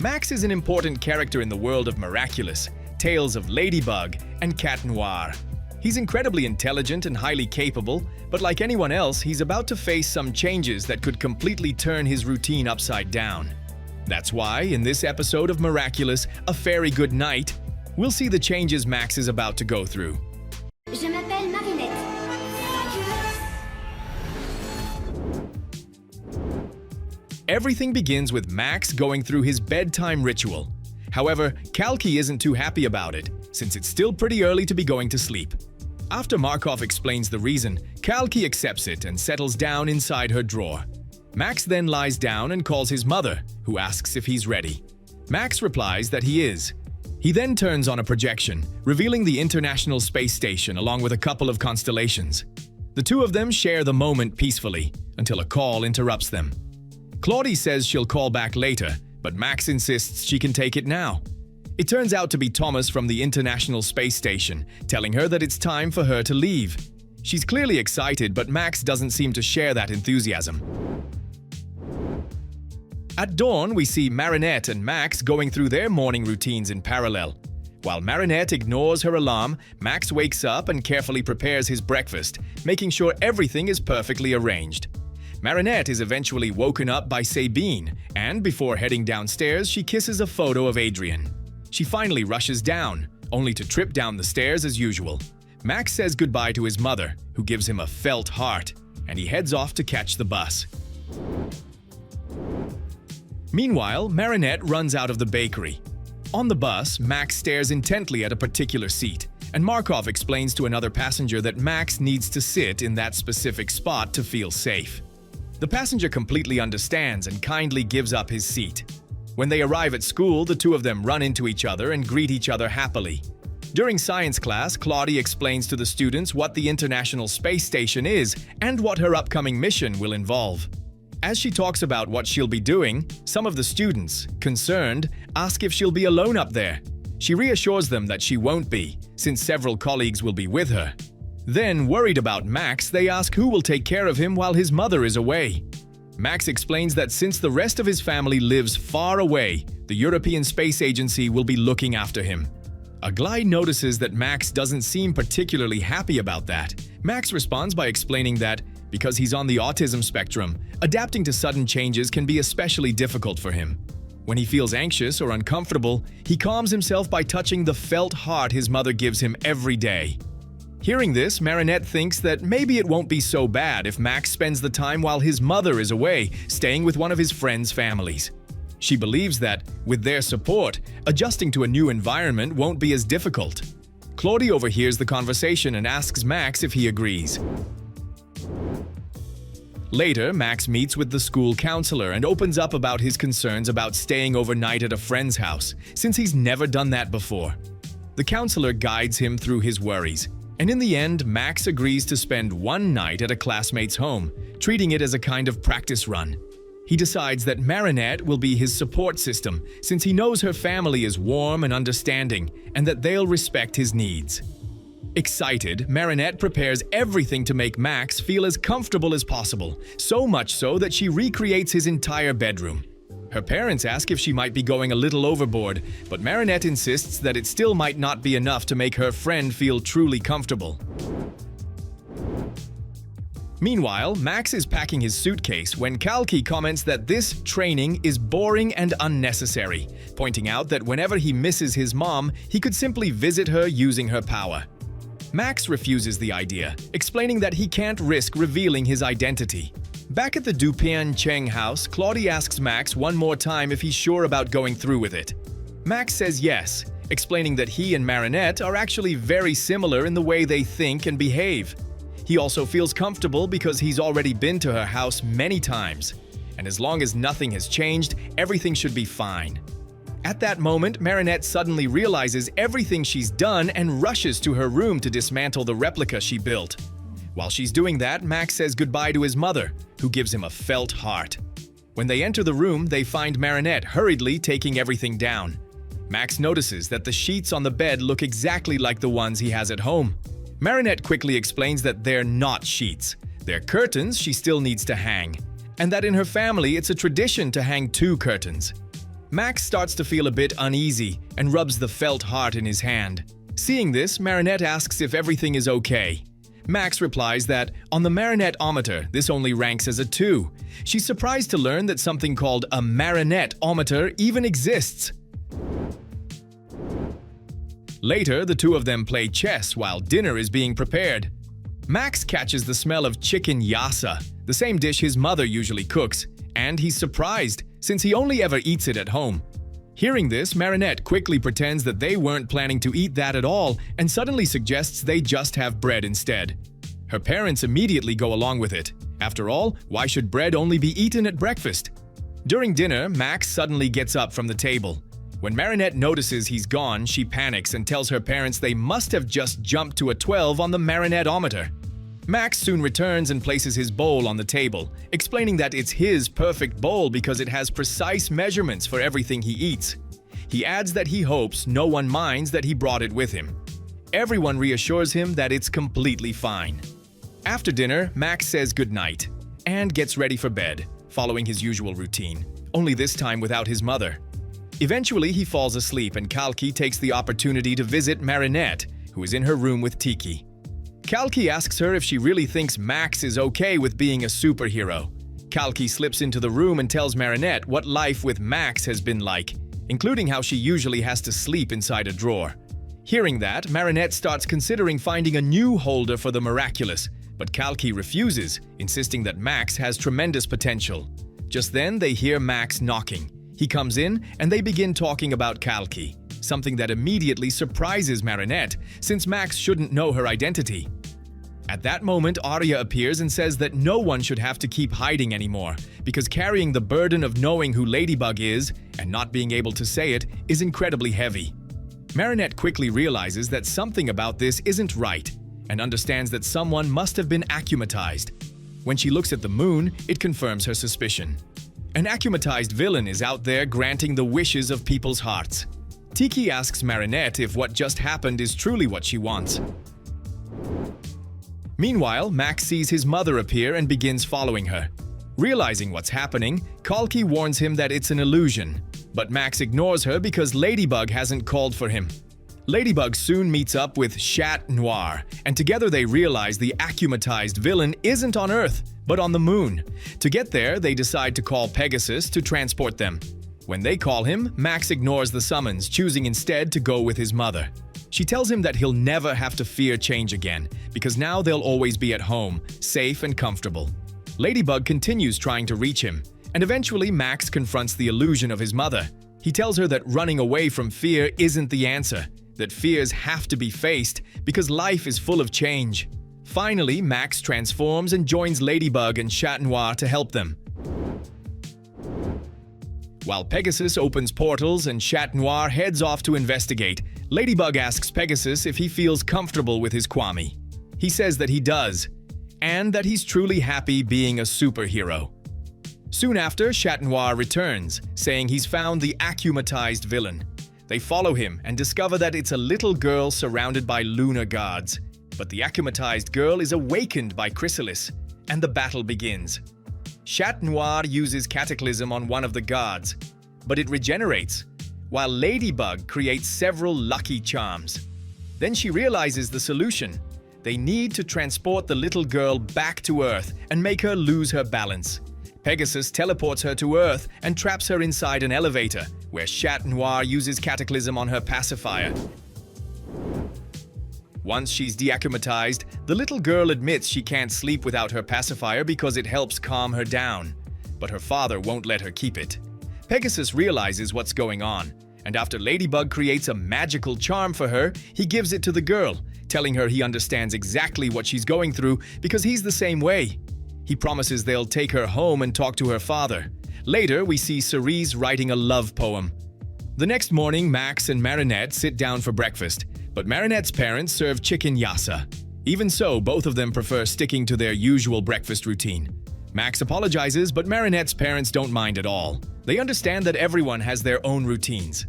Max is an important character in the world of Miraculous, Tales of Ladybug, and Cat Noir. He's incredibly intelligent and highly capable, but like anyone else, he's about to face some changes that could completely turn his routine upside down. That's why, in this episode of Miraculous, A Fairy Good Night, we'll see the changes Max is about to go through. Je m'appelle Marinette. Everything begins with Max going through his bedtime ritual. However, Kalki isn't too happy about it, since it's still pretty early to be going to sleep. After Markov explains the reason, Kalki accepts it and settles down inside her drawer. Max then lies down and calls his mother, who asks if he's ready. Max replies that he is. He then turns on a projection, revealing the International Space Station along with a couple of constellations. The two of them share the moment peacefully, until a call interrupts them. Claudie says she'll call back later, but Max insists she can take it now. It turns out to be Thomas from the International Space Station, telling her that it's time for her to leave. She's clearly excited, but Max doesn't seem to share that enthusiasm. At dawn, we see Marinette and Max going through their morning routines in parallel. While Marinette ignores her alarm, Max wakes up and carefully prepares his breakfast, making sure everything is perfectly arranged. Marinette is eventually woken up by Sabine, and before heading downstairs, she kisses a photo of Adrian. She finally rushes down, only to trip down the stairs as usual. Max says goodbye to his mother, who gives him a felt heart, and he heads off to catch the bus. Meanwhile, Marinette runs out of the bakery. On the bus, Max stares intently at a particular seat, and Markov explains to another passenger that Max needs to sit in that specific spot to feel safe. The passenger completely understands and kindly gives up his seat. When they arrive at school, the two of them run into each other and greet each other happily. During science class, Claudie explains to the students what the International Space Station is and what her upcoming mission will involve. As she talks about what she'll be doing, some of the students, concerned, ask if she'll be alone up there. She reassures them that she won't be, since several colleagues will be with her. Then, worried about Max, they ask who will take care of him while his mother is away. Max explains that since the rest of his family lives far away, the European Space Agency will be looking after him. Aglai notices that Max doesn't seem particularly happy about that. Max responds by explaining that, because he's on the autism spectrum, adapting to sudden changes can be especially difficult for him. When he feels anxious or uncomfortable, he calms himself by touching the felt heart his mother gives him every day. Hearing this, Marinette thinks that maybe it won't be so bad if Max spends the time while his mother is away, staying with one of his friends' families. She believes that, with their support, adjusting to a new environment won't be as difficult. Claudie overhears the conversation and asks Max if he agrees. Later, Max meets with the school counselor and opens up about his concerns about staying overnight at a friend's house, since he's never done that before. The counselor guides him through his worries, and in the end, Max agrees to spend one night at a classmate's home, treating it as a kind of practice run. He decides that Marinette will be his support system, since he knows her family is warm and understanding, and that they'll respect his needs. Excited, Marinette prepares everything to make Max feel as comfortable as possible, so much so that she recreates his entire bedroom. Her parents ask if she might be going a little overboard, but Marinette insists that it still might not be enough to make her friend feel truly comfortable. Meanwhile, Max is packing his suitcase when Kalki comments that this training is boring and unnecessary, pointing out that whenever he misses his mom, he could simply visit her using her power. Max refuses the idea, explaining that he can't risk revealing his identity. Back at the Dupian Cheng house, Claudie asks Max one more time if he's sure about going through with it. Max says yes, explaining that he and Marinette are actually very similar in the way they think and behave. He also feels comfortable because he's already been to her house many times, and as long as nothing has changed, everything should be fine. At that moment, Marinette suddenly realizes everything she's done and rushes to her room to dismantle the replica she built. While she's doing that, Max says goodbye to his mother, who gives him a felt heart. When they enter the room, they find Marinette hurriedly taking everything down. Max notices that the sheets on the bed look exactly like the ones he has at home. Marinette quickly explains that they're not sheets. They're curtains she still needs to hang, and that in her family it's a tradition to hang 2 curtains. Max starts to feel a bit uneasy and rubs the felt heart in his hand. Seeing this, Marinette asks if everything is okay. Max replies that on the Marinette-ometer, this only ranks as a 2. She's surprised to learn that something called a Marinette-ometer even exists. Later, the two of them play chess while dinner is being prepared. Max catches the smell of chicken yassa, the same dish his mother usually cooks, and he's surprised since he only ever eats it at home. Hearing this, Marinette quickly pretends that they weren't planning to eat that at all and suddenly suggests they just have bread instead. Her parents immediately go along with it. After all, why should bread only be eaten at breakfast? During dinner, Max suddenly gets up from the table. When Marinette notices he's gone, she panics and tells her parents they must have just jumped to a 12 on the Marinette-ometer. Max soon returns and places his bowl on the table, explaining that it's his perfect bowl because it has precise measurements for everything he eats. He adds that he hopes no one minds that he brought it with him. Everyone reassures him that it's completely fine. After dinner, Max says goodnight and gets ready for bed, following his usual routine, only this time without his mother. Eventually, he falls asleep and Kalki takes the opportunity to visit Marinette, who is in her room with Tiki. Kalki asks her if she really thinks Max is okay with being a superhero. Kalki slips into the room and tells Marinette what life with Max has been like, including how she usually has to sleep inside a drawer. Hearing that, Marinette starts considering finding a new holder for the Miraculous, but Kalki refuses, insisting that Max has tremendous potential. Just then, they hear Max knocking. He comes in and they begin talking about Kalki, something that immediately surprises Marinette, since Max shouldn't know her identity. At that moment, Arya appears and says that no one should have to keep hiding anymore, because carrying the burden of knowing who Ladybug is and not being able to say it is incredibly heavy. Marinette quickly realizes that something about this isn't right and understands that someone must have been akumatized. When she looks at the moon, it confirms her suspicion. An akumatized villain is out there granting the wishes of people's hearts. Tiki asks Marinette if what just happened is truly what she wants. Meanwhile, Max sees his mother appear and begins following her. Realizing what's happening, Kalki warns him that it's an illusion, but Max ignores her because Ladybug hasn't called for him. Ladybug soon meets up with Noir, and together they realize the akumatized villain isn't on Earth, but on the moon. To get there, they decide to call Pegasus to transport them. When they call him, Max ignores the summons, choosing instead to go with his mother. She tells him that he'll never have to fear change again, because now they'll always be at home, safe and comfortable. Ladybug continues trying to reach him, and eventually Max confronts the illusion of his mother. He tells her that running away from fear isn't the answer, that fears have to be faced because life is full of change. Finally, Max transforms and joins Ladybug and Noir to help them. While Pegasus opens portals and Noir heads off to investigate, Ladybug asks Pegasus if he feels comfortable with his Kwami. He says that he does, and that he's truly happy being a superhero. Soon after, Noir returns, saying he's found the akumatized villain. They follow him and discover that it's a little girl surrounded by lunar guards. But the akumatized girl is awakened by Chrysalis, and the battle begins. Noir uses Cataclysm on one of the guards, but it regenerates, while Ladybug creates several lucky charms. Then she realizes the solution. They need to transport the little girl back to Earth and make her lose her balance. Pegasus teleports her to Earth and traps her inside an elevator, where Noir uses Cataclysm on her pacifier. Once she's deakumatized, the little girl admits she can't sleep without her pacifier because it helps calm her down. But her father won't let her keep it. Pegasus realizes what's going on, and after Ladybug creates a magical charm for her, he gives it to the girl, telling her he understands exactly what she's going through because he's the same way. He promises they'll take her home and talk to her father. Later, we see Cerise writing a love poem. The next morning, Max and Marinette sit down for breakfast, but Marinette's parents serve chicken yassa. Even so, both of them prefer sticking to their usual breakfast routine. Max apologizes, but Marinette's parents don't mind at all. They understand that everyone has their own routines.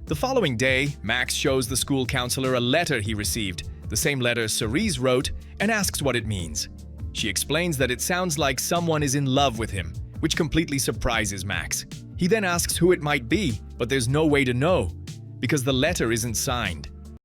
The following day, Max shows the school counselor a letter he received, the same letter Cerise wrote, and asks what it means. She explains that it sounds like someone is in love with him, which completely surprises Max. He then asks who it might be, but there's no way to know because the letter isn't signed.